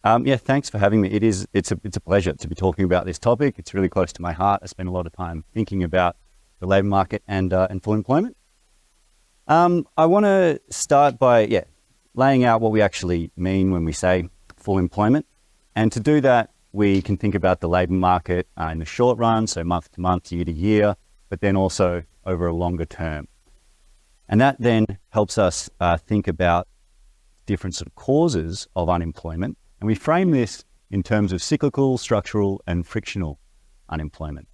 Yeah, thanks for having me. It's a pleasure to be talking about this topic. It's really close to my heart. I spend a lot of time thinking about the labour market and full employment. I want to start by laying out what we actually mean when we say full employment. And to do that, we can think about the labour market in the short run, so month to month, year to year, but then also over a longer term. And that then helps us think about different sort of causes of unemployment. And we frame this in terms of cyclical, structural, and frictional unemployment.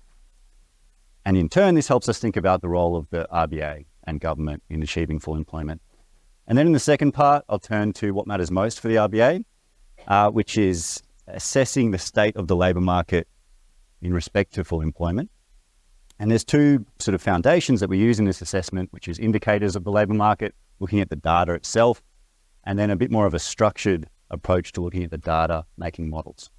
And in turn, this helps us think about the role of the RBA and government in achieving full employment. And then in the second part, I'll turn to what matters most for the RBA, which is assessing the state of the labour market in respect to full employment. And there's two sort of foundations that we use in this assessment, which is indicators of the labour market, looking at the data itself, and then a bit more of a structured approach to looking at the data, making models.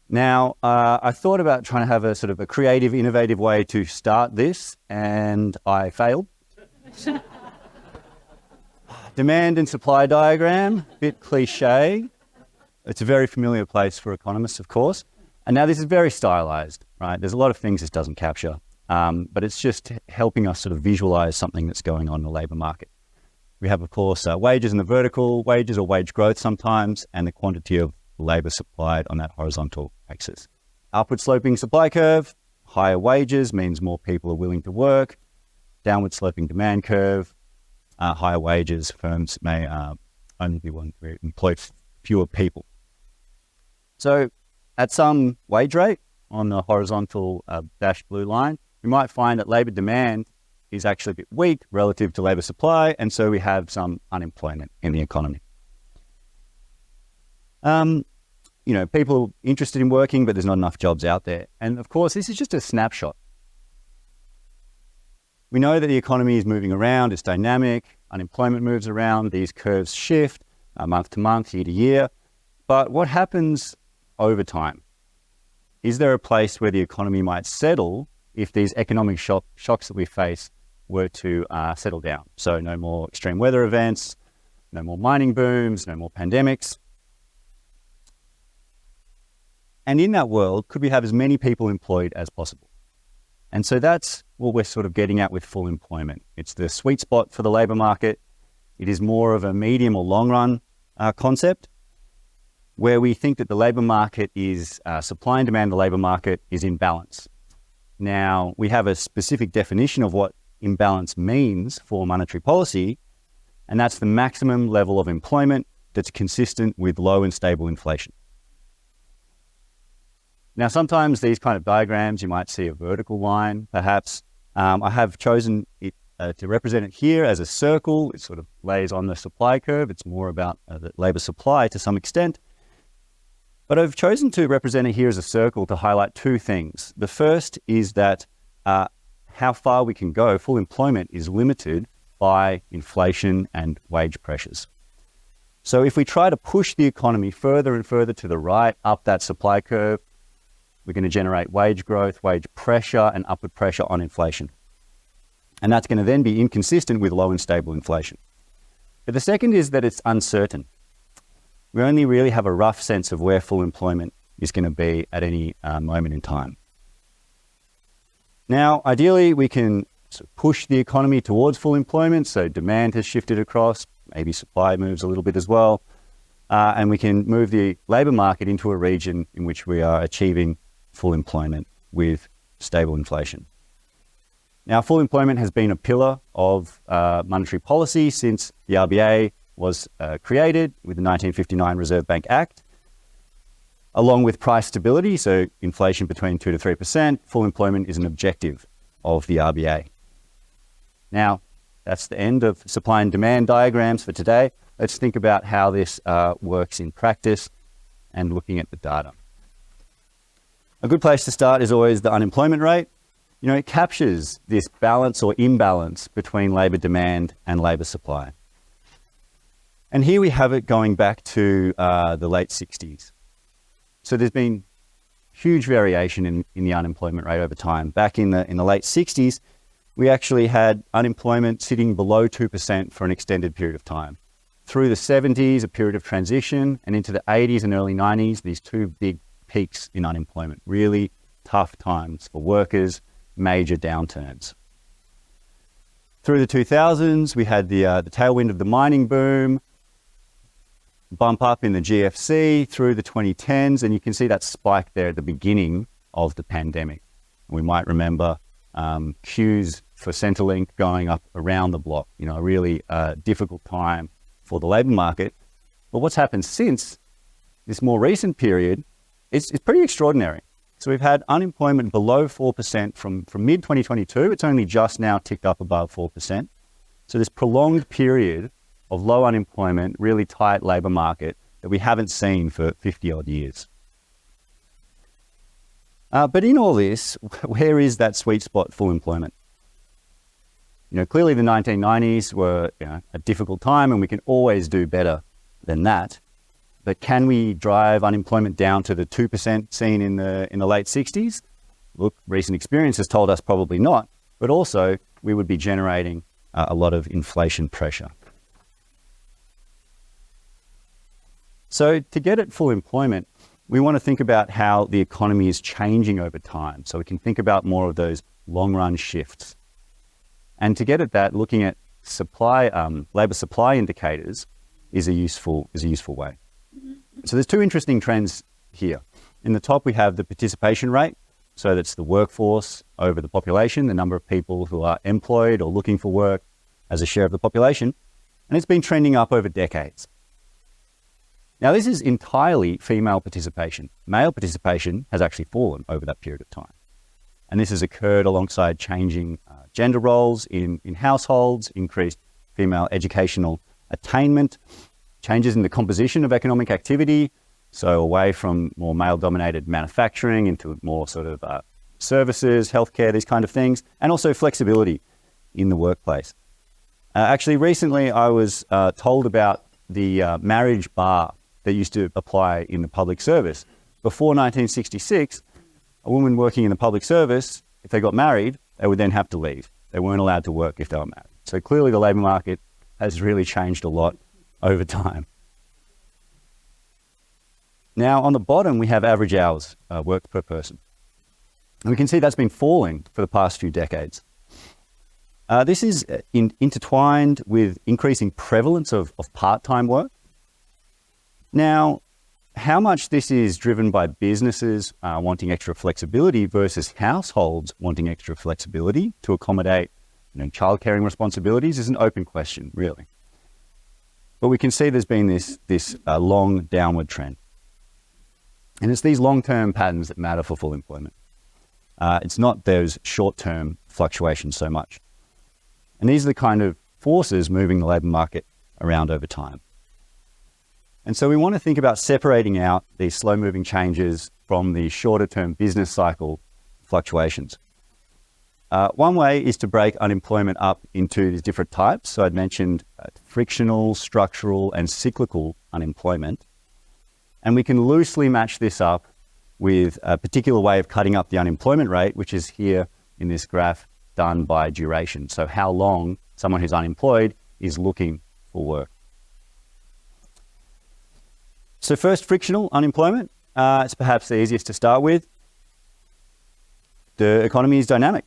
Now, I thought about trying to have a sort of a creative, innovative way to start this, and I failed. Demand and supply diagram, bit cliche. It's a very familiar place for economists, of course. And now this is very stylized, right? There's a lot of things this doesn't capture, but it's just helping us sort of visualize something that's going on in the labour market. We have, of course, wages in the vertical, wages or wage growth sometimes, and the quantity of labour supplied on that horizontal axis. Upward sloping supply curve, higher wages means more people are willing to work. Downward sloping demand curve, higher wages, firms may only be willing to employ fewer people. So at some wage rate on the horizontal dashed blue line, we might find that labour demand is actually a bit weak relative to labour supply, and so we have some unemployment in the economy. People are interested in working, but there's not enough jobs out there. And of course, this is just a snapshot. We know that the economy is moving around, it's dynamic, unemployment moves around, these curves shift month to month, year to year. But what happens over time? Is there a place where the economy might settle if these economic shocks that we face were to settle down? So no more extreme weather events, no more mining booms, no more pandemics. And in that world, could we have as many people employed as possible? And so that's what we're sort of getting at with full employment. It's the sweet spot for the labour market. It is more of a medium or long run concept where we think that the labour market is, supply and demand, the labour market is in balance. Now, we have a specific definition of what imbalance means for monetary policy, and that's the maximum level of employment that's consistent with low and stable inflation. Now, sometimes these kind of diagrams, you might see a vertical line, perhaps. I have chosen it to represent it here as a circle. It sort of lays on the supply curve. It's more about the labour supply to some extent. But I've chosen to represent it here as a circle to highlight two things. The first is that how far we can go, full employment is limited by inflation and wage pressures. So if we try to push the economy further and further to the right up that supply curve, we're going to generate wage growth, wage pressure, and upward pressure on inflation. And that's going to then be inconsistent with low and stable inflation. But the second is that it's uncertain. We only really have a rough sense of where full employment is going to be at any moment in time. Now, ideally, we can sort of push the economy towards full employment, so demand has shifted across, maybe supply moves a little bit as well, and we can move the labour market into a region in which we are achieving full employment with stable inflation. Now, full employment has been a pillar of monetary policy since the RBA was created with the 1959 Reserve Bank Act. Along with price stability, so inflation between 2 to 3%, full employment is an objective of the RBA. Now, that's the end of supply and demand diagrams for today. Let's think about how this works in practice and looking at the data. A good place to start is always the unemployment rate. It captures this balance or imbalance between labour demand and labour supply. And here we have it going back to the late 60s. So there's been huge variation in the unemployment rate over time. Back in the late 60s, we actually had unemployment sitting below 2% for an extended period of time. through the 70s, a period of transition, and into the 80s and early 90s, these two big peaks in unemployment. Really tough times for workers, major downturns. Through the 2000s, we had the tailwind of the mining boom, bump up in the GFC through the 2010s, and you can see that spike there at the beginning of the pandemic. We might remember queues for Centrelink going up around the block, a really difficult time for the labour market. But what's happened since this more recent period is pretty extraordinary. So we've had unemployment below 4% from mid-2022. It's only just now ticked up above 4%. So this prolonged period of low unemployment, really tight labour market that we haven't seen for 50 odd years. But in all this, where is that sweet spot full employment? Clearly the 1990s were a difficult time, and we can always do better than that. But can we drive unemployment down to the 2% seen in the late 60s? Look, recent experience has told us probably not, but also we would be generating a lot of inflation pressure. So to get at full employment, we want to think about how the economy is changing over time. So we can think about more of those long-run shifts. And to get at that, looking at labour supply indicators is a useful way. So there's two interesting trends here. In the top, we have the participation rate. So that's the workforce over the population, the number of people who are employed or looking for work as a share of the population. And it's been trending up over decades. Now, this is entirely female participation. Male participation has actually fallen over that period of time. And this has occurred alongside changing gender roles in households, increased female educational attainment, changes in the composition of economic activity, so away from more male-dominated manufacturing into more sort of services, healthcare, these kind of things, and also flexibility in the workplace. Actually, recently I was told about the marriage bar that used to apply in the public service. Before 1966, a woman working in the public service, if they got married, they would then have to leave. They weren't allowed to work if they were married. So clearly the labour market has really changed a lot over time. Now on the bottom, we have average hours worked per person. And we can see that's been falling for the past few decades. This is intertwined with increasing prevalence of part-time work. Now, how much this is driven by businesses wanting extra flexibility versus households wanting extra flexibility to accommodate child-caring responsibilities is an open question, really. But we can see there's been this long downward trend. And it's these long-term patterns that matter for full employment. It's not those short-term fluctuations so much. And these are the kind of forces moving the labour market around over time. And so we want to think about separating out these slow-moving changes from the shorter-term business cycle fluctuations. One way is to break unemployment up into these different types. So I'd mentioned frictional, structural, and cyclical unemployment. And we can loosely match this up with a particular way of cutting up the unemployment rate, which is here in this graph done by duration. So how long someone who's unemployed is looking for work. So first, frictional unemployment. It's perhaps the easiest to start with. The economy is dynamic.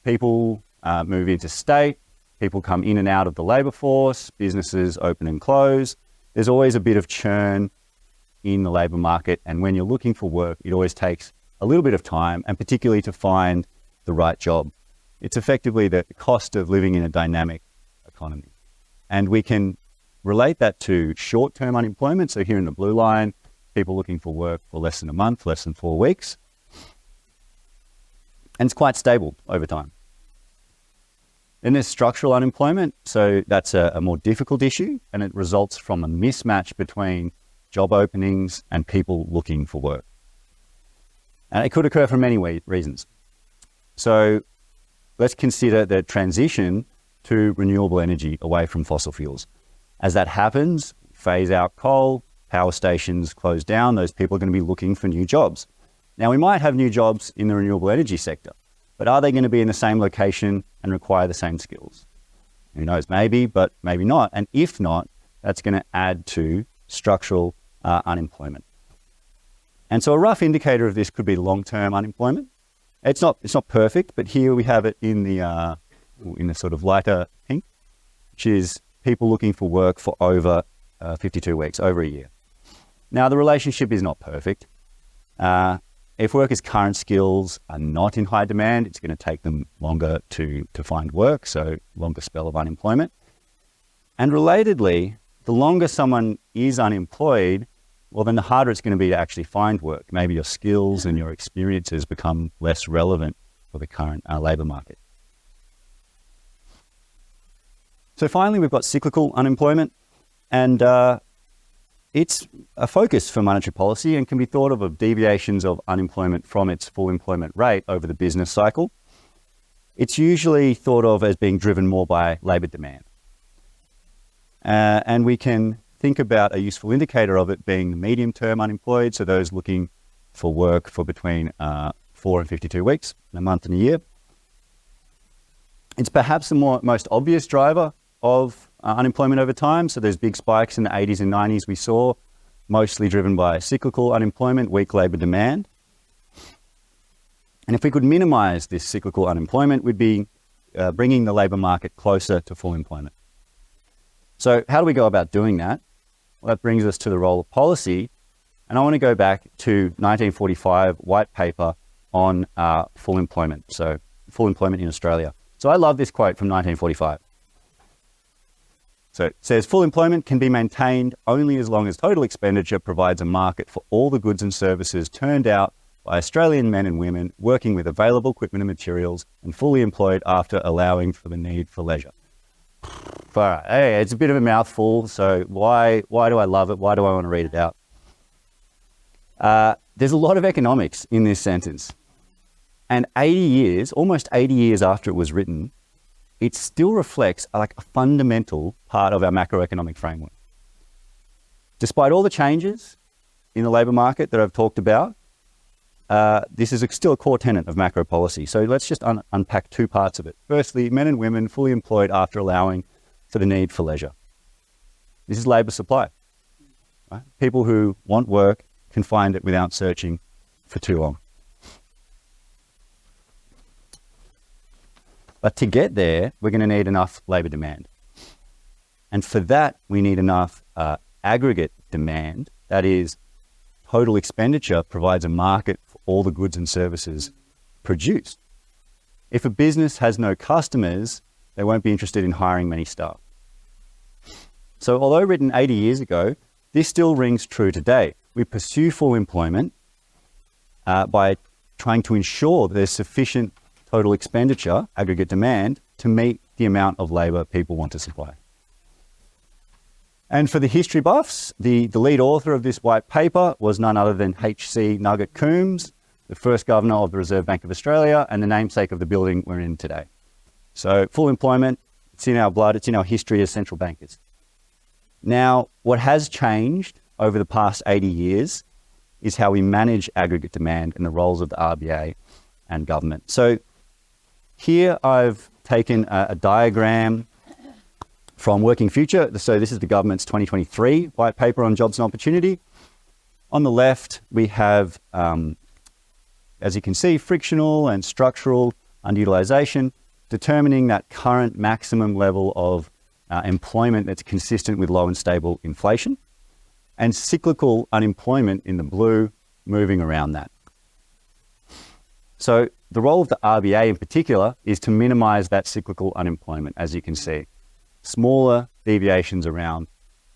People move interstate, people come in and out of the labour force, businesses open and close. There's always a bit of churn in the labour market, and when you're looking for work, it always takes a little bit of time, and particularly to find the right job. It's effectively the cost of living in a dynamic economy. And we can relate that to short-term unemployment. So here in the blue line, people looking for work for less than a month, less than 4 weeks. And it's quite stable over time. Then there's structural unemployment. So that's a more difficult issue, and it results from a mismatch between job openings and people looking for work. And it could occur for many reasons. So let's consider the transition to renewable energy away from fossil fuels. As that happens, phase out coal, power stations close down, those people are going to be looking for new jobs. Now, we might have new jobs in the renewable energy sector, but are they going to be in the same location and require the same skills? Who knows, maybe, but maybe not. And if not, that's going to add to structural unemployment. And so a rough indicator of this could be long-term unemployment. It's not perfect, but here we have it in the sort of lighter pink, which is people looking for work for over 52 weeks, over a year. Now, the relationship is not perfect. If workers' current skills are not in high demand, it's going to take them longer to find work, so longer spell of unemployment. And relatedly, the longer someone is unemployed, well, then the harder it's going to be to actually find work. Maybe your skills and your experiences become less relevant for the current labour market. So finally, we've got cyclical unemployment, and it's a focus for monetary policy and can be thought of deviations of unemployment from its full employment rate over the business cycle. It's usually thought of as being driven more by labour demand. And we can think about a useful indicator of it being the medium-term unemployed, so those looking for work for between 4 and 52 weeks, a month and a year. It's perhaps the most obvious driver of unemployment over time. So those big spikes in the 80s and 90s we saw, mostly driven by cyclical unemployment, weak labour demand. And if we could minimise this cyclical unemployment, we'd be bringing the labour market closer to full employment. So how do we go about doing that? Well, that brings us to the role of policy. And I want to go back to 1945 white paper on full employment. So full employment in Australia. So I love this quote from 1945. So it says, full employment can be maintained only as long as total expenditure provides a market for all the goods and services turned out by Australian men and women working with available equipment and materials and fully employed after allowing for the need for leisure. Hey, it's a bit of a mouthful, so why do I love it? Why do I want to read it out? There's a lot of economics in this sentence. And 80 years, almost 80 years after it was written, it still reflects like a fundamental part of our macroeconomic framework. Despite all the changes in the labour market that I've talked about, this is still a core tenet of macro policy. So let's just unpack two parts of it. Firstly, men and women fully employed after allowing for the need for leisure. This is labour supply. Right? People who want work can find it without searching for too long. But to get there, we're going to need enough labour demand. And for that, we need enough aggregate demand, that is, total expenditure provides a market for all the goods and services produced. If a business has no customers, they won't be interested in hiring many staff. So although written 80 years ago, this still rings true today. We pursue full employment by trying to ensure that there's sufficient total expenditure, aggregate demand, to meet the amount of labour people want to supply. And for the history buffs, the lead author of this white paper was none other than H.C. Nugget Coombs, the first governor of the Reserve Bank of Australia and the namesake of the building we're in today. So full employment, it's in our blood, it's in our history as central bankers. Now, what has changed over the past 80 years is how we manage aggregate demand and the roles of the RBA and government. So here I've taken a diagram from Working Future. So this is the government's 2023 white paper on jobs and opportunity. On the left, we have, as you can see, frictional and structural underutilization, determining that current maximum level of employment that's consistent with low and stable inflation, and cyclical unemployment in the blue, moving around that. So the role of the RBA in particular is to minimize that cyclical unemployment, as you can see. Smaller deviations around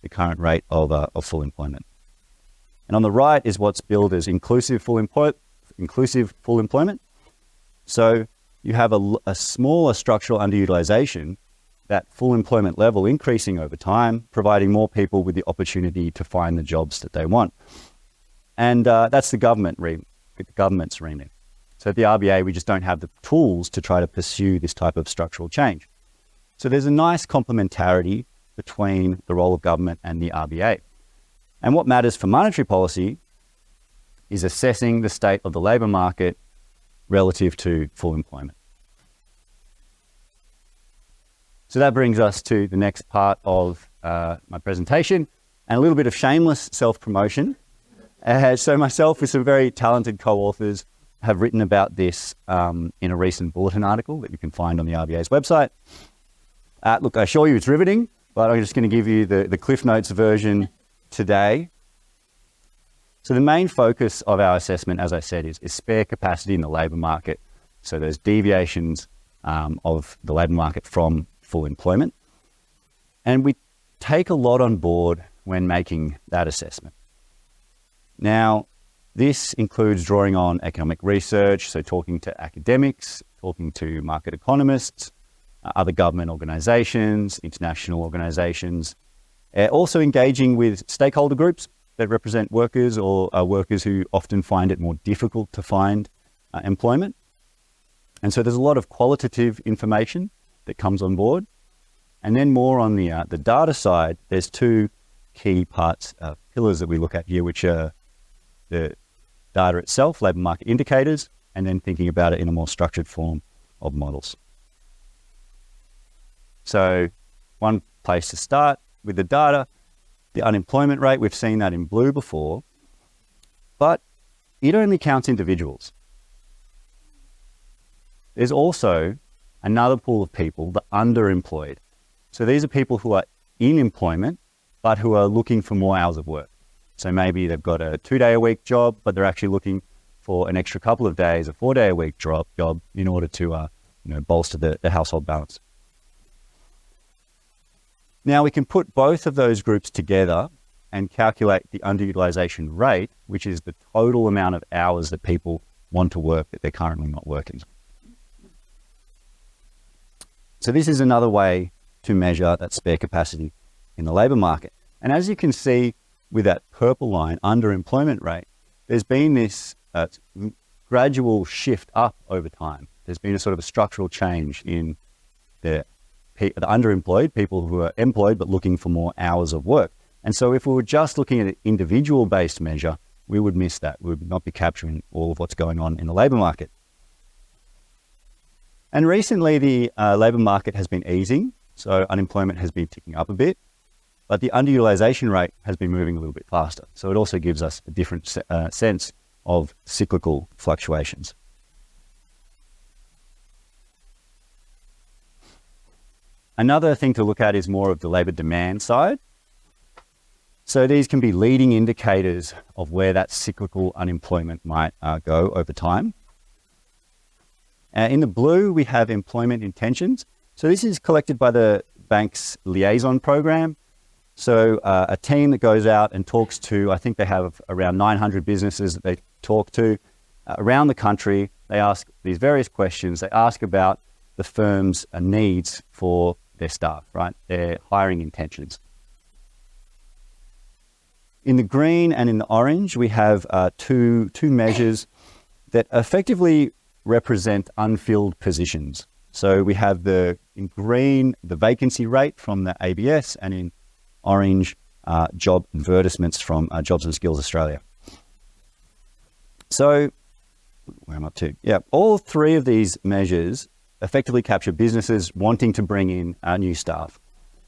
the current rate of full employment. And on the right is what's billed as inclusive full employment. So you have a smaller structural underutilization, that full employment level increasing over time, providing more people with the opportunity to find the jobs that they want. And that's the government's remit. So at the RBA, we just don't have the tools to try to pursue this type of structural change. So there's a nice complementarity between the role of government and the RBA. And what matters for monetary policy is assessing the state of the labour market relative to full employment. So that brings us to the next part of my presentation, and a little bit of shameless self-promotion. So myself with some very talented co-authors have written about this in a recent bulletin article that you can find on the RBA's website. Look, I assure you it's riveting, but I'm just going to give you the Cliff Notes version today. So the main focus of our assessment, as I said, is spare capacity in the labour market. So there's deviations of the labour market from full employment. And we take a lot on board when making that assessment. Now, this includes drawing on economic research, so talking to academics, talking to market economists, other government organisations, international organisations, also engaging with stakeholder groups that represent workers or workers who often find it more difficult to find employment. And so there's a lot of qualitative information that comes on board. And then more on the data side, there's two key parts, pillars that we look at here, which are the data itself, labour market indicators, and then thinking about it in a more structured form of models. So one place to start with the data, the unemployment rate, we've seen that in blue before, but it only counts individuals. There's also another pool of people, the underemployed. So these are people who are in employment, but who are looking for more hours of work. So maybe they've got a 2-day-a-week job, but they're actually looking for an extra couple of days, a 4-day-a-week job in order to bolster the household balance. Now we can put both of those groups together and calculate the underutilization rate, which is the total amount of hours that people want to work that they're currently not working. So this is another way to measure that spare capacity in the labour market. And as you can see with that purple line, underemployment rate, there's been this gradual shift up over time. There's been a sort of a structural change in the underemployed, people who are employed but looking for more hours of work. And so if we were just looking at an individual-based measure, we would miss that. We would not be capturing all of what's going on in the labour market. And recently the labour market has been easing, so unemployment has been ticking up a bit, but the underutilization rate has been moving a little bit faster. So it also gives us a different sense of cyclical fluctuations. Another thing to look at is more of the labour demand side. So these can be leading indicators of where that cyclical unemployment might go over time. In the blue, we have employment intentions. So this is collected by the bank's liaison program. So a team that goes out and talks to, I think they have around 900 businesses that they talk to around the country. They ask these various questions. They ask about the firm's needs for their staff, right? Their hiring intentions. In the green and in the orange, we have two measures that effectively represent unfilled positions. So we have in green, the vacancy rate from the ABS, and in orange, job advertisements from Jobs and Skills Australia. So, where am I up to? Yeah, all three of these measures effectively capture businesses wanting to bring in new staff.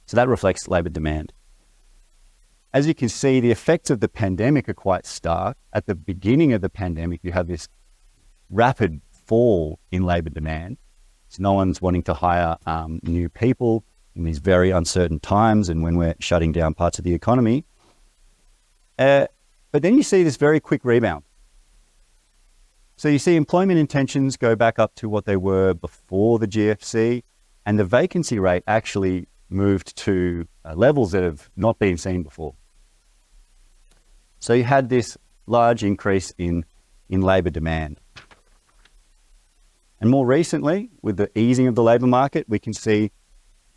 So that reflects labour demand. As you can see, the effects of the pandemic are quite stark. At the beginning of the pandemic, you have this rapid fall in labour demand. So no one's wanting to hire new people in these very uncertain times and when we're shutting down parts of the economy. But then you see this very quick rebound. So you see employment intentions go back up to what they were before the GFC, and the vacancy rate actually moved to levels that have not been seen before. So you had this large increase in labour demand. And more recently, with the easing of the labour market, we can see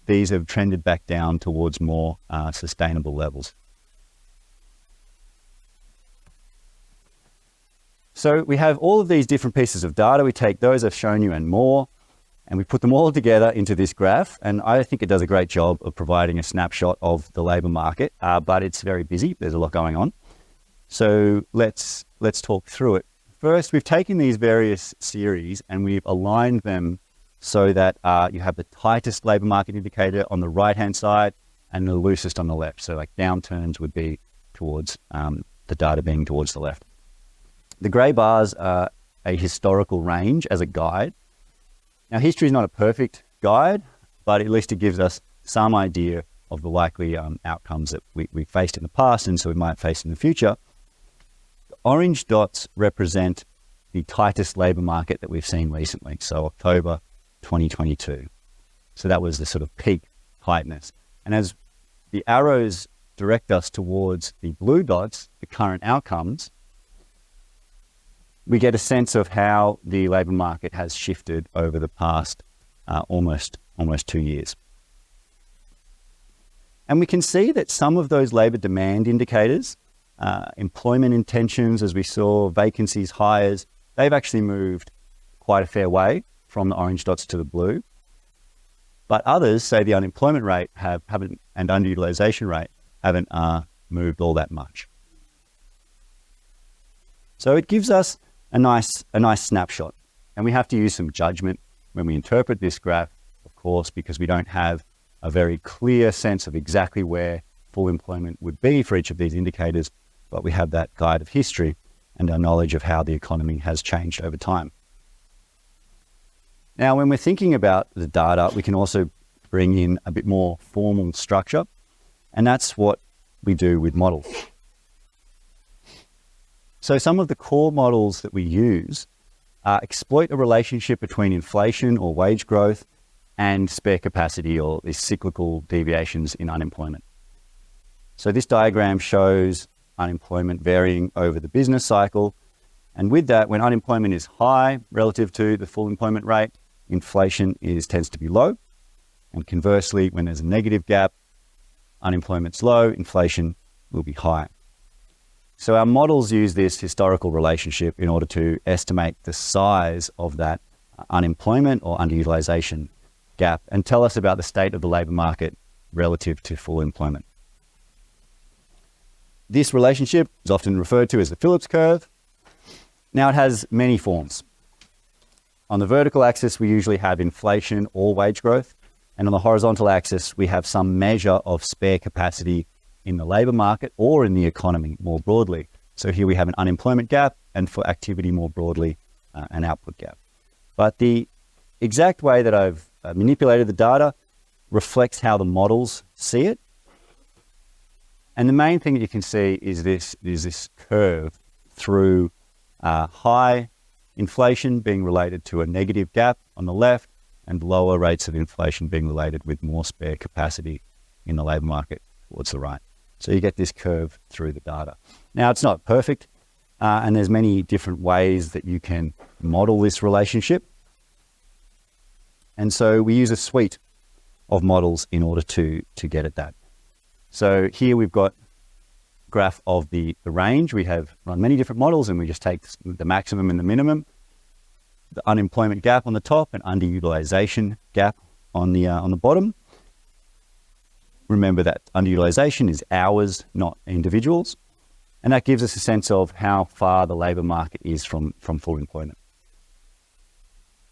these have trended back down towards more sustainable levels. So we have all of these different pieces of data. We take those I've shown you and more, and we put them all together into this graph. And I think it does a great job of providing a snapshot of the labour market, but it's very busy. There's a lot going on. So let's talk through it. First, we've taken these various series and we've aligned them so that you have the tightest labour market indicator on the right-hand side and the loosest on the left. So like downturns would be towards the data being towards the left. The grey bars are a historical range as a guide. Now, history is not a perfect guide, but at least it gives us some idea of the likely outcomes that we faced in the past and so we might face in the future. The orange dots represent the tightest labour market that we've seen recently, so October 2022. So that was the sort of peak tightness. And as the arrows direct us towards the blue dots, the current outcomes, we get a sense of how the labour market has shifted over the past almost 2 years. And we can see that some of those labour demand indicators, employment intentions, as we saw, vacancies, hires, they've actually moved quite a fair way from the orange dots to the blue. But others, say the unemployment rate haven't, and underutilisation rate haven't moved all that much. So it gives us a nice snapshot, and we have to use some judgment when we interpret this graph, of course, because we don't have a very clear sense of exactly where full employment would be for each of these indicators, but we have that guide of history and our knowledge of how the economy has changed over time. Now, when we're thinking about the data, we can also bring in a bit more formal structure, and that's what we do with models. So some of the core models that we use exploit a relationship between inflation or wage growth and spare capacity, or these cyclical deviations in unemployment. So this diagram shows unemployment varying over the business cycle. And with that, when unemployment is high relative to the full employment rate, inflation tends to be low. And conversely, when there's a negative gap, unemployment's low, inflation will be high. So our models use this historical relationship in order to estimate the size of that unemployment or underutilization gap and tell us about the state of the labour market relative to full employment. This relationship is often referred to as the Phillips curve. Now, it has many forms. On the vertical axis, we usually have inflation or wage growth. And on the horizontal axis, we have some measure of spare capacity in the labour market or in the economy more broadly. So here we have an unemployment gap, and for activity more broadly, an output gap. But the exact way that I've manipulated the data reflects how the models see it. And the main thing that you can see is this curve through high inflation being related to a negative gap on the left, and lower rates of inflation being related with more spare capacity in the labour market towards the right. So you get this curve through the data. Now, it's not perfect, and there's many different ways that you can model this relationship. And so we use a suite of models in order to get at that. So here we've got a graph of the range. We have run many different models, and we just take the maximum and the minimum, the unemployment gap on the top and underutilization gap on the bottom. Remember that underutilization is hours, not individuals. And that gives us a sense of how far the labour market is from full employment.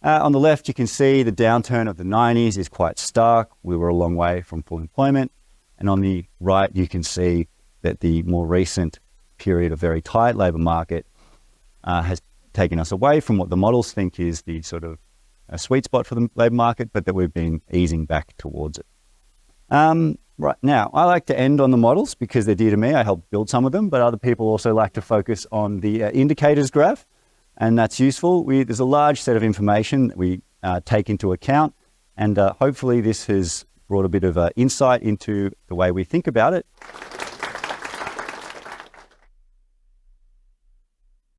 On the left, you can see the downturn of the 90s is quite stark. We were a long way from full employment. And on the right, you can see that the more recent period of very tight labour market has taken us away from what the models think is the sort of a sweet spot for the labour market, but that we've been easing back towards it. Right now, I like to end on the models because they're dear to me. I helped build some of them, but other people also like to focus on the indicators graph, and that's useful. There's a large set of information that we take into account, and hopefully this has brought a bit of insight into the way we think about it.